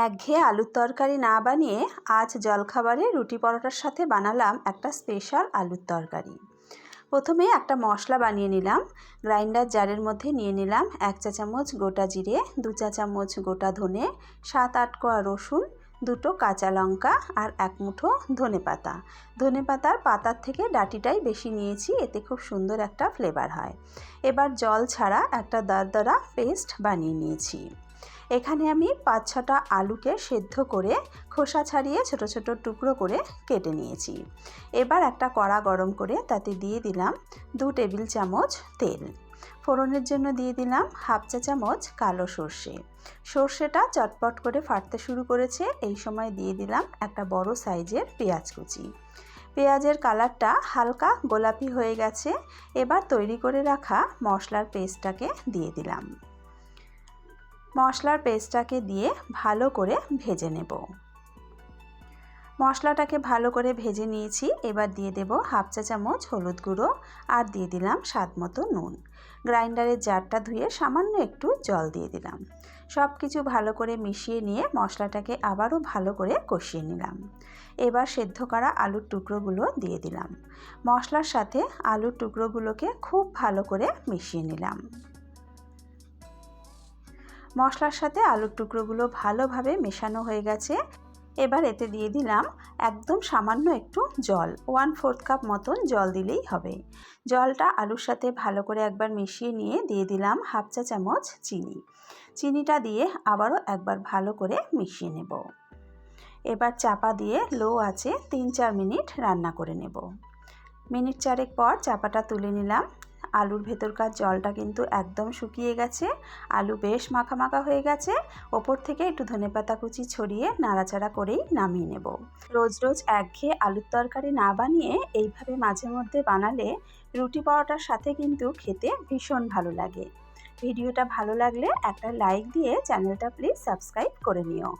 একঘেয়ে আলুর তরকারি না বানিয়ে আজ জলখাবারে রুটি পরোটার সাথে বানালাম একটা স্পেশাল আলুর তরকারি। প্রথমে একটা মশলা বানিয়ে নিলাম। গ্রাইন্ডার জারের মধ্যে নিয়ে নিলাম 1 চা চামচ গোটা জিরে, 2 চা চামচ গোটা ধনে, 7-8 কোয়া রসুন, 2টো কাঁচা লঙ্কা আর 1 মুঠো ধনেপাতা। ধনেপাতার পাতার থেকে ডাঁটিটাই বেশি নিয়েছি, এতে খুব সুন্দর একটা ফ্লেভার হয়। এবার জল ছাড়া একটা দরদরা পেস্ট বানিয়ে নিয়েছি। এখানে আমি 5-6টা আলুকে সেদ্ধ করে খোসা ছাড়িয়ে ছোট ছোট টুকরো করে কেটে নিয়েছি। এবার একটা কড়া গরম করে তাতে দিয়ে দিলাম 2 টেবিল চামচ তেল। ফোড়নের জন্য দিয়ে দিলাম 1/2 চা চামচ কালো সর্ষে। সর্ষেটা চটপট করে ফাটতে শুরু করেছে, এই সময় দিয়ে দিলাম একটা বড় সাইজের পেঁয়াজ কুচি। পেঁয়াজের কালারটা হালকা গোলাপি হয়ে গেছে। এবার তৈরি করে রাখা মশলার পেস্টটাকে দিয়ে দিলাম। মশলার পেস্টটাকে দিয়ে ভালো করে ভেজে নেব। মশলাটাকে ভালো করে ভেজে নিয়েছি। এবার দিয়ে দেব 1/2 চা চামচ হলুদ গুঁড়ো আর দিয়ে দিলাম স্বাদ মতো নুন। গ্রাইন্ডারের জারটা ধুয়ে সামান্য একটু জল দিয়ে দিলাম। সব কিছু ভালো করে মিশিয়ে নিয়ে মশলাটাকে আবারও ভালো করে কষিয়ে নিলাম। এবার সেদ্ধ করা আলুর টুকরোগুলো দিয়ে দিলাম। মশলার সাথে আলুর টুকরোগুলোকে খুব ভালো করে মিশিয়ে নিলাম। মশলার সাথে আলুর টুকরোগুলো ভালোভাবে মেশানো হয়ে গেছে। এবার এতে দিয়ে দিলাম একদম সামান্য একটু জল, 1/4 কাপ মতন জল দিলেই হবে। জলটা আলুর সাথে ভালো করে একবার মিশিয়ে নিয়ে দিয়ে দিলাম 1/2 চা চামচ চিনি। চিনিটা দিয়ে আবারও একবার ভালো করে মিশিয়ে নেব। এবার চাপা দিয়ে লো আঁচে 3-4 মিনিট রান্না করে নেব। মিনিট 4 পর চাপাটা তুলে নিলাম। আলুর ভেতরকার জলটা কিন্তু একদম শুকিয়ে গেছে, আলু বেশ মাখা মাখা হয়ে গেছে। ওপর থেকে একটু ধনেপাতা কুচি ছড়িয়ে নাড়াচাড়া করেই নামিয়ে নেব। রোজ রোজ একঘেয়ে আলুর তরকারি না বানিয়ে এইভাবে মাঝে মধ্যে বানালে রুটি পরোটার সাথে কিন্তু খেতে ভীষণ ভালো লাগে। ভিডিওটা ভালো লাগলে একটা লাইক দিয়ে চ্যানেলটা প্লিজ সাবস্ক্রাইব করে নিও।